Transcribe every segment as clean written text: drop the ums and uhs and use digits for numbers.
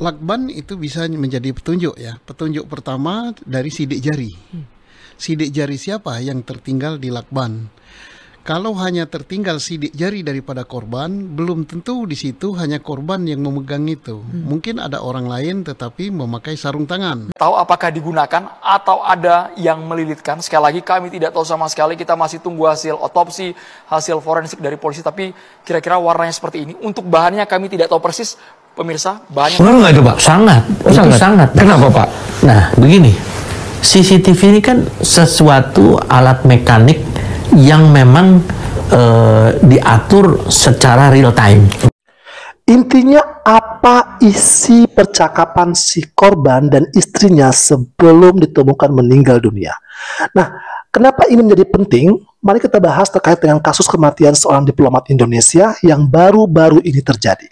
lakban itu bisa menjadi petunjuk ya. Petunjuk pertama dari sidik jari. Sidik jari siapa yang tertinggal di lakban? Kalau hanya tertinggal sidik jari daripada korban, belum tentu di situ hanya korban yang memegang itu. Mungkin ada orang lain tetapi memakai sarung tangan. Tahu apakah digunakan atau ada yang melilitkan? Sekali lagi kami tidak tahu sama sekali, kita masih tunggu hasil otopsi, hasil forensik dari polisi, tapi kira-kira warnanya seperti ini. Untuk bahannya kami tidak tahu persis, pemirsa, bahannya... Benar nggak itu Pak? Sangat. Itu sangat. Kenapa Pak? Nah begini, CCTV ini kan sesuatu alat mekanik yang memang diatur secara real time. Intinya apa isi percakapan si korban dan istrinya sebelum ditemukan meninggal dunia. Nah, kenapa ini menjadi penting? Mari kita bahas terkait dengan kasus kematian seorang diplomat Indonesia yang baru-baru ini terjadi.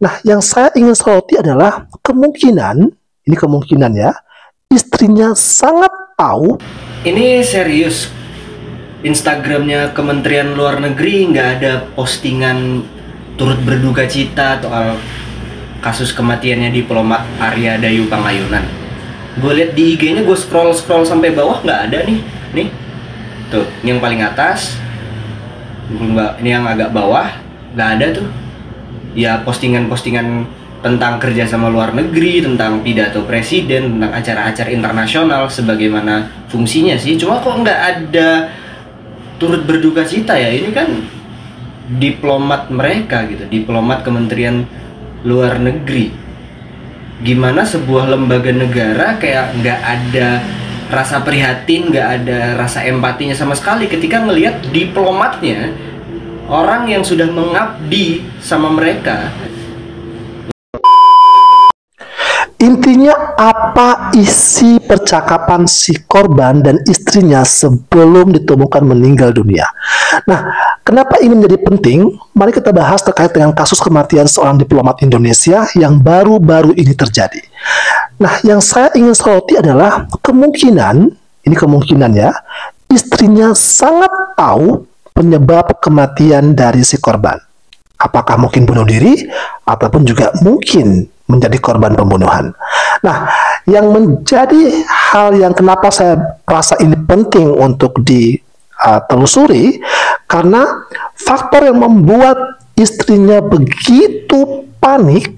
Nah, yang saya ingin soroti adalah kemungkinan, ini kemungkinan ya, istrinya sangat tahu. Ini serius. Instagramnya Kementerian Luar Negeri nggak ada postingan turut berduka cita soal kasus kematiannya diplomat Arya Dayu Pangayunan. Gue lihat di IG-nya, gue scroll sampai bawah nggak ada nih. Tuh, ini yang paling atas. Ini yang agak bawah nggak ada tuh. Ya postingan-postingan tentang kerja sama luar negeri, tentang pidato presiden, tentang acara-acara internasional sebagaimana fungsinya sih. Cuma kok nggak ada turut berduka cita ya. Ini kan diplomat mereka gitu, diplomat Kementerian Luar Negeri. Gimana sebuah lembaga negara kayak nggak ada rasa prihatin, nggak ada rasa empatinya sama sekali ketika ngelihat diplomatnya, orang yang sudah mengabdi sama mereka. Intinya apa isi percakapan si korban dan istrinya sebelum ditemukan meninggal dunia. Nah, kenapa ini menjadi penting? Mari kita bahas terkait dengan kasus kematian seorang diplomat Indonesia yang baru-baru ini terjadi. Nah, yang saya ingin soroti adalah kemungkinan, ini kemungkinan ya, istrinya sangat tahu penyebab kematian dari si korban. Apakah mungkin bunuh diri ataupun juga mungkin menjadi korban pembunuhan. Nah, yang menjadi hal yang kenapa saya rasa ini penting untuk ditelusuri, karena faktor yang membuat istrinya begitu panik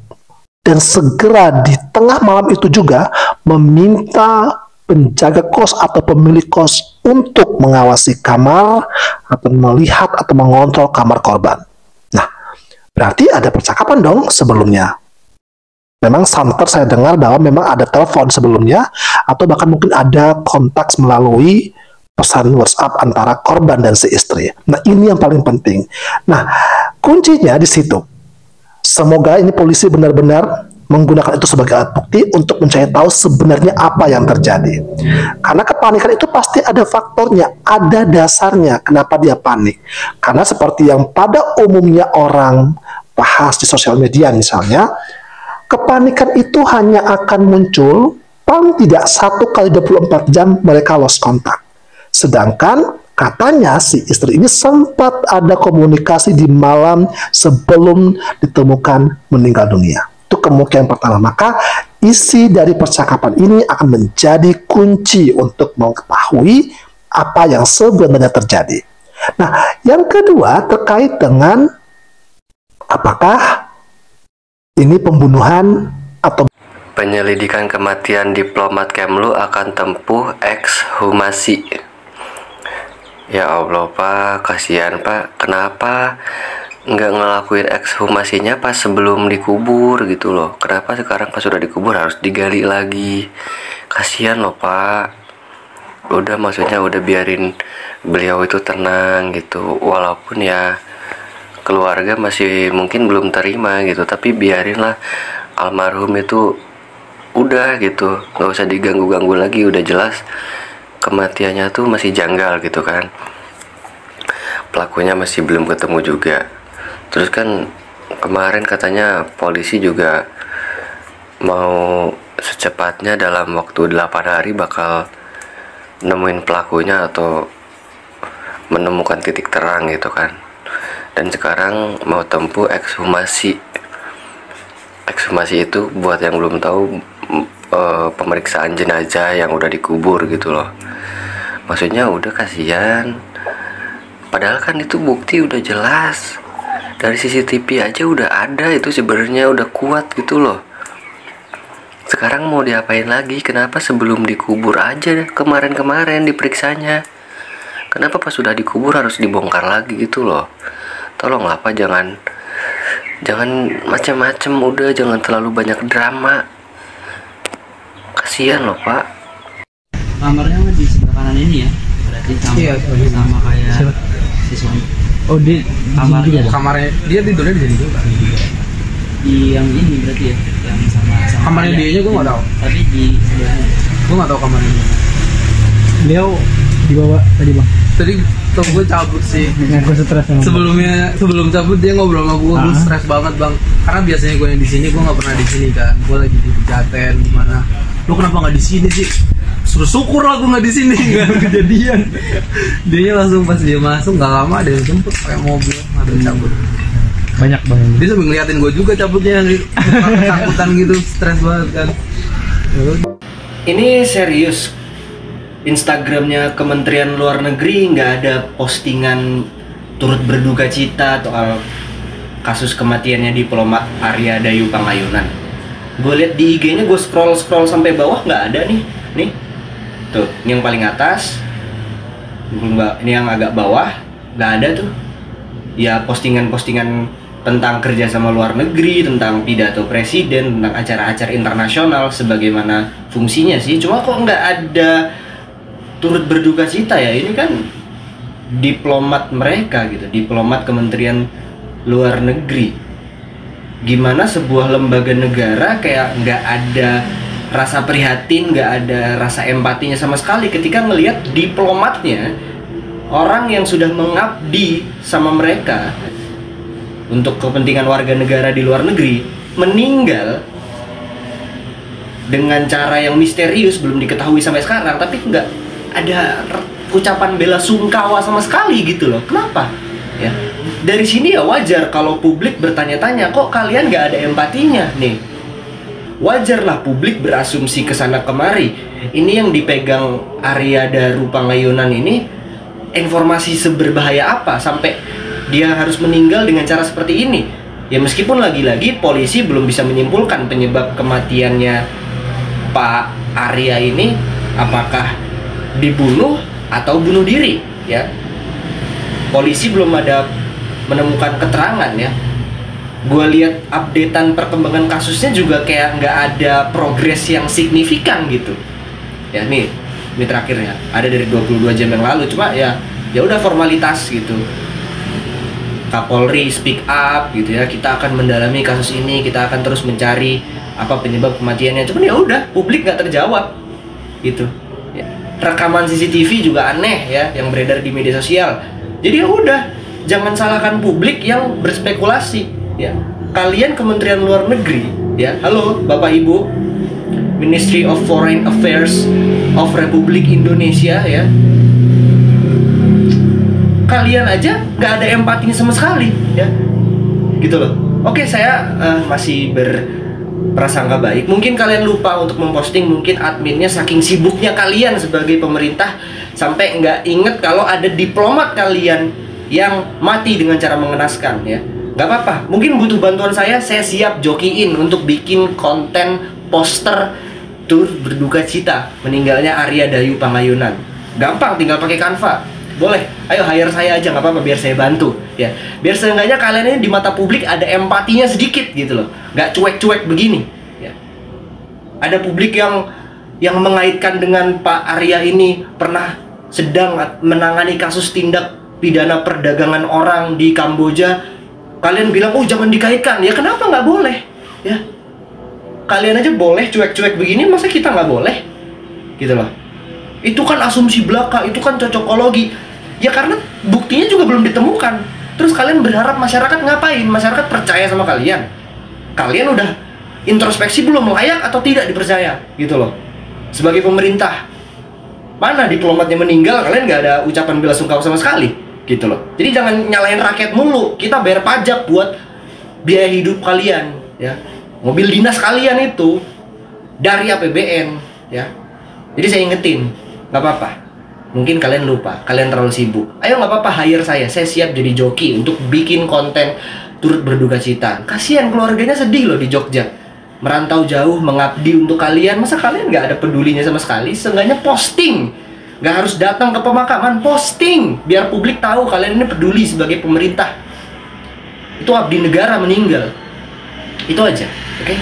dan segera di tengah malam itu juga meminta penjaga kos atau pemilik kos untuk mengawasi kamar atau melihat atau mengontrol kamar korban. Nah, berarti ada percakapan dong sebelumnya. Memang santer saya dengar bahwa memang ada telepon sebelumnya, atau bahkan mungkin ada kontak melalui pesan WhatsApp antara korban dan si istri. Nah, ini yang paling penting. Nah, kuncinya di situ. Semoga ini polisi benar-benar menggunakan itu sebagai alat bukti untuk mencari tahu sebenarnya apa yang terjadi. Karena kepanikan itu pasti ada faktornya, ada dasarnya kenapa dia panik. Karena seperti yang pada umumnya orang bahas di sosial media misalnya, kepanikan itu hanya akan muncul paling tidak 1 kali 24 jam mereka lost kontak. Sedangkan katanya si istri ini sempat ada komunikasi di malam sebelum ditemukan meninggal dunia. Itu kemungkinan pertama. Maka isi dari percakapan ini akan menjadi kunci untuk mengetahui apa yang sebenarnya terjadi. Nah, yang kedua terkait dengan apakah ini pembunuhan atau Penyelidikan kematian diplomat Kemlu akan tempuh ekshumasi. Ya Allah Pak, kasihan Pak. Kenapa nggak ngelakuin ekshumasinya pas sebelum dikubur gitu loh? Kenapa sekarang pas sudah dikubur harus digali lagi? Kasihan loh Pak. Udah, maksudnya udah biarin beliau itu tenang gitu. Walaupun ya keluarga masih mungkin belum terima gitu, tapi biarinlah almarhum itu udah gitu, nggak usah diganggu-ganggu lagi. Udah jelas kematiannya tuh masih janggal gitu kan, pelakunya masih belum ketemu juga. Terus kan kemarin katanya polisi juga mau secepatnya dalam waktu 8 hari bakal nemuin pelakunya atau menemukan titik terang gitu kan. Dan sekarang mau tempuh ekshumasi. ekshumasi itu buat yang belum tahu pemeriksaan jenazah yang udah dikubur gitu loh. Maksudnya udah kasihan. Padahal kan itu bukti udah jelas. Dari CCTV aja udah ada, itu sebenarnya udah kuat gitu loh. Sekarang mau diapain lagi? Kenapa sebelum dikubur aja kemarin-kemarin diperiksanya? Kenapa pas sudah dikubur harus dibongkar lagi gitu loh? Tolonglah Pak, jangan macam-macam, udah jangan terlalu banyak drama. Kasihan loh Pak. Kamarnya mah di sebelah kanan ini ya, berarti sama kayak siswa. Oh, di Kamarnya dia tidurnya di sini juga. di yang ini berarti ya, yang sama Kamarnya dia nya gue nggak tahu. Tapi di sebelahnya. Gue nggak tahu kamarnya dia. beliau dibawa tadi bang. Tadi tuh gue cabut sih. Gue stres emang. Sebelum cabut dia ngobrol sama gue stres banget bang. Karena biasanya gue yang di sini, gue nggak pernah di sini kan. Gue lagi di Pejaten gimana. Lu kenapa nggak di sini sih? Suruh syukur lah gue nggak di sini nggak kejadian. Dia langsung pas dia masuk nggak lama dia jemput pakai mobil ngambil cabut. Banyak banget. Dia sambil ngeliatin gue juga cabutnya yang ketakutan gitu, stres banget kan. Ini serius. Instagramnya Kementerian Luar Negeri nggak ada postingan turut berduka cita soal kasus kematiannya diplomat Arya Dayu Pangayunan. Gue lihat di IG-nya, gue scroll sampai bawah nggak ada nih. Tuh, ini yang paling atas. Ini yang agak bawah nggak ada tuh. Ya postingan-postingan tentang kerja sama luar negeri, tentang pidato presiden, tentang acara-acara internasional sebagaimana fungsinya sih. Cuma kok nggak ada turut berduka cita ya. Ini kan diplomat mereka gitu, diplomat Kementerian Luar Negeri. Gimana sebuah lembaga negara kayak nggak ada rasa prihatin, nggak ada rasa empatinya sama sekali ketika ngelihat diplomatnya, orang yang sudah mengabdi sama mereka untuk kepentingan warga negara di luar negeri, meninggal dengan cara yang misterius, belum diketahui sampai sekarang, tapi nggak ada ucapan bela sungkawa sama sekali gitu loh. Kenapa? Ya, dari sini ya wajar kalau publik bertanya-tanya, kok kalian nggak ada empatinya nih. Wajarlah publik berasumsi kesana kemari. Ini yang dipegang Arya Dayu Pangayunan ini informasi seberbahaya apa sampai dia harus meninggal dengan cara seperti ini? Ya meskipun lagi-lagi polisi belum bisa menyimpulkan penyebab kematiannya Pak Arya ini apakah dibunuh atau bunuh diri, ya. Polisi belum ada menemukan keterangan ya. Gue lihat updatean perkembangan kasusnya juga kayak nggak ada progres yang signifikan gitu. Ya ini terakhirnya ada dari 22 jam yang lalu, cuma ya udah formalitas gitu. Kapolri speak up gitu ya, kita akan mendalami kasus ini, kita akan terus mencari apa penyebab kematiannya. Cuman ya udah, publik nggak terjawab gitu. Ya. Rekaman CCTV juga aneh ya yang beredar di media sosial. Jadi ya udah, jangan salahkan publik yang berspekulasi ya. Kalian Kementerian Luar Negeri ya, halo Bapak Ibu, Ministry of Foreign Affairs of Republik Indonesia ya, kalian aja nggak ada empatinya sama sekali ya, gitu loh. Oke, saya masih berprasangka baik. Mungkin kalian lupa untuk memposting, mungkin adminnya saking sibuknya kalian sebagai pemerintah sampai nggak inget kalau ada diplomat kalian yang mati dengan cara mengenaskan ya. Nggak apa-apa, mungkin butuh bantuan saya siap jokiin untuk bikin konten poster tur berduka cita meninggalnya Arya Dayu Pangayunan. Gampang, tinggal pakai Canva. Boleh, ayo hire saya aja, nggak apa-apa, biar saya bantu ya. Biar seenggaknya kalian ini di mata publik ada empatinya sedikit gitu loh, nggak cuek-cuek begini ya. Ada publik yang mengaitkan dengan Pak Arya ini pernah sedang menangani kasus tindak pidana perdagangan orang di Kamboja. Kalian bilang, oh jangan dikaitkan, ya kenapa nggak boleh ya? Kalian aja boleh cuek-cuek begini, masa kita nggak boleh gitu loh. Itu kan asumsi belaka, itu kan cocokologi. Ya karena buktinya juga belum ditemukan. Terus kalian berharap masyarakat ngapain? Masyarakat percaya sama kalian? Kalian udah introspeksi belum, layak atau tidak dipercaya? Gitu loh. Sebagai pemerintah, mana diplomatnya meninggal, kalian nggak ada ucapan bela sungkawa sama sekali? Gitu loh. Jadi jangan nyalain rakyat mulu. Kita bayar pajak buat biaya hidup kalian ya. mobil dinas kalian itu dari APBN ya. Jadi saya ingetin, nggak apa-apa. Mungkin kalian lupa, kalian terlalu sibuk. Ayo nggak apa-apa, hire saya siap jadi joki untuk bikin konten turut berduka cita. Kasihan keluarganya sedih loh di Jogja. Merantau jauh, mengabdi untuk kalian. Masa kalian nggak ada pedulinya sama sekali? Seenggaknya posting. Nggak harus datang ke pemakaman, posting. Biar publik tahu kalian ini peduli sebagai pemerintah. Itu abdi negara meninggal. Itu aja, oke?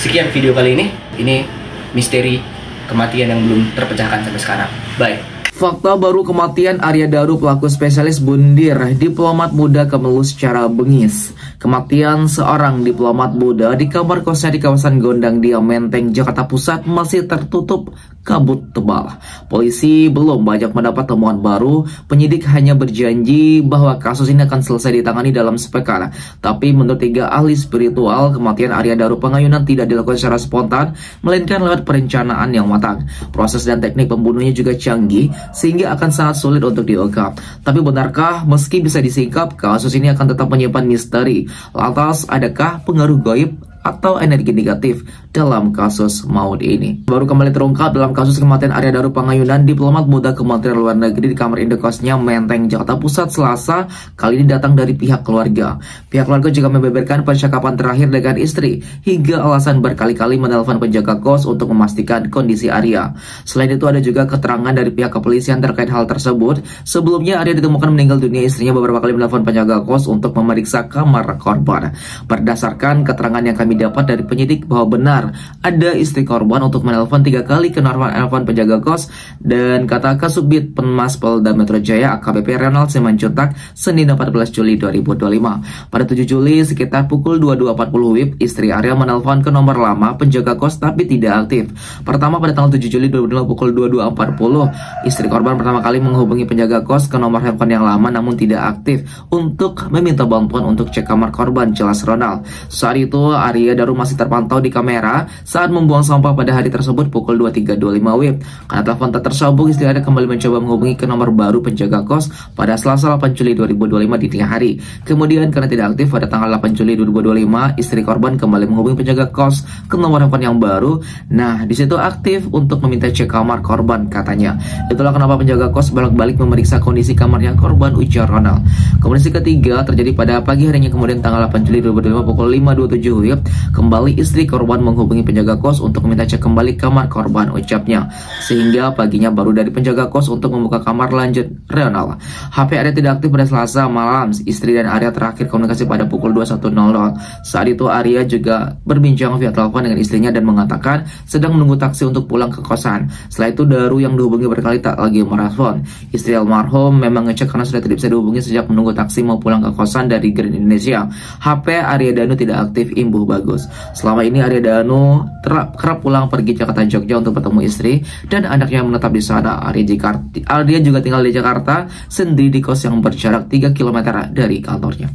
Sekian video kali ini. Ini misteri kematian yang belum terpecahkan sampai sekarang. Bye. Fakta baru kematian Arya Daru, pelaku spesialis bundir, diplomat muda Kemenlu secara bengis. Kematian seorang diplomat muda di kamar kosnya di kawasan Gondang Dia, Menteng, Jakarta Pusat masih tertutup kabut tebal. Polisi belum banyak mendapat temuan baru. Penyidik hanya berjanji bahwa kasus ini akan selesai ditangani dalam sepekan. Tapi menurut 3 ahli spiritual, kematian Arya Daru Pengayunan tidak dilakukan secara spontan, melainkan lewat perencanaan yang matang. Proses dan teknik pembunuhnya juga canggih, sehingga akan sangat sulit untuk diungkap. Tapi benarkah meski bisa disingkap, kasus ini akan tetap menyimpan misteri? Lantas, adakah pengaruh gaib atau energi negatif dalam kasus maut ini? Baru kembali terungkap dalam kasus kematian Arya Daru Pengayunan, diplomat muda Kementerian Luar Negeri di kamar indekosnya Menteng, Jakarta Pusat, Selasa, kali ini datang dari pihak keluarga. Pihak keluarga juga membeberkan percakapan terakhir dengan istri, hingga alasan berkali-kali menelpon penjaga kos untuk memastikan kondisi Arya. Selain itu, ada juga keterangan dari pihak kepolisian terkait hal tersebut. Sebelumnya, Arya ditemukan meninggal dunia, istrinya beberapa kali menelpon penjaga kos untuk memeriksa kamar korban. Berdasarkan keterangan yang kami dapat dari penyidik bahwa benar ada istri korban untuk menelpon 3 kali ke nomor telepon penjaga kos, dan kata Kasubdit Penmas Polda Metro Jaya AKBP Renald Simanjuntak Senin 14 Juli 2025. Pada 7 Juli sekitar pukul 22.40 WIB, istri Arya menelpon ke nomor lama penjaga kos tapi tidak aktif. Pertama, pada tanggal 7 Juli 2025 pukul 22.40, istri korban pertama kali menghubungi penjaga kos ke nomor handphone yang lama namun tidak aktif untuk meminta bantuan untuk cek kamar korban, jelas Ronald. Saat itu Arya Daru masih terpantau di kamera saat membuang sampah pada hari tersebut pukul 23.25 WIB. Karena telepon tak tersambung, istri Arya kembali mencoba menghubungi ke nomor baru penjaga kos pada Selasa 8 Juli 2025 di tengah hari. Kemudian karena tidak aktif pada tanggal 8 Juli 2025, istri korban kembali menghubungi penjaga kos ke nomor handphone yang baru. Nah, di situ aktif untuk meminta cek kamar korban, katanya. Itulah kenapa penjaga kos balik-balik memeriksa kondisi kamarnya korban, ujar Ronald. Kondisi ketiga terjadi pada pagi harinya, kemudian tanggal 8 Juli 2025 pukul 5.27 WIB. Kembali istri korban menghubungi penjaga kos untuk meminta cek kembali kamar korban, ucapnya. Sehingga paginya baru dari penjaga kos untuk membuka kamar, lanjut Ronald. HP Arya tidak aktif pada Selasa malam. Istri dan Arya terakhir komunikasi pada pukul 21.00. Saat itu Arya juga berbincang via telepon dengan istrinya dan mengatakan sedang menunggu taksi untuk pulang ke kosan. Setelah itu Daru yang dihubungi berkali tak lagi merespon. Istri almarhum memang ngecek karena sudah tidak bisa dihubungi sejak menunggu taksi mau pulang ke kosan dari Grand Indonesia. HP Arya Danu tidak aktif, imbuh bagus. Selama ini Arya Danu kerap pulang pergi Jakarta Jogja untuk bertemu istri dan anaknya yang menetap di sana. Arya juga tinggal di Jakarta sendiri di kos yang berjarak 3 km dari kantornya.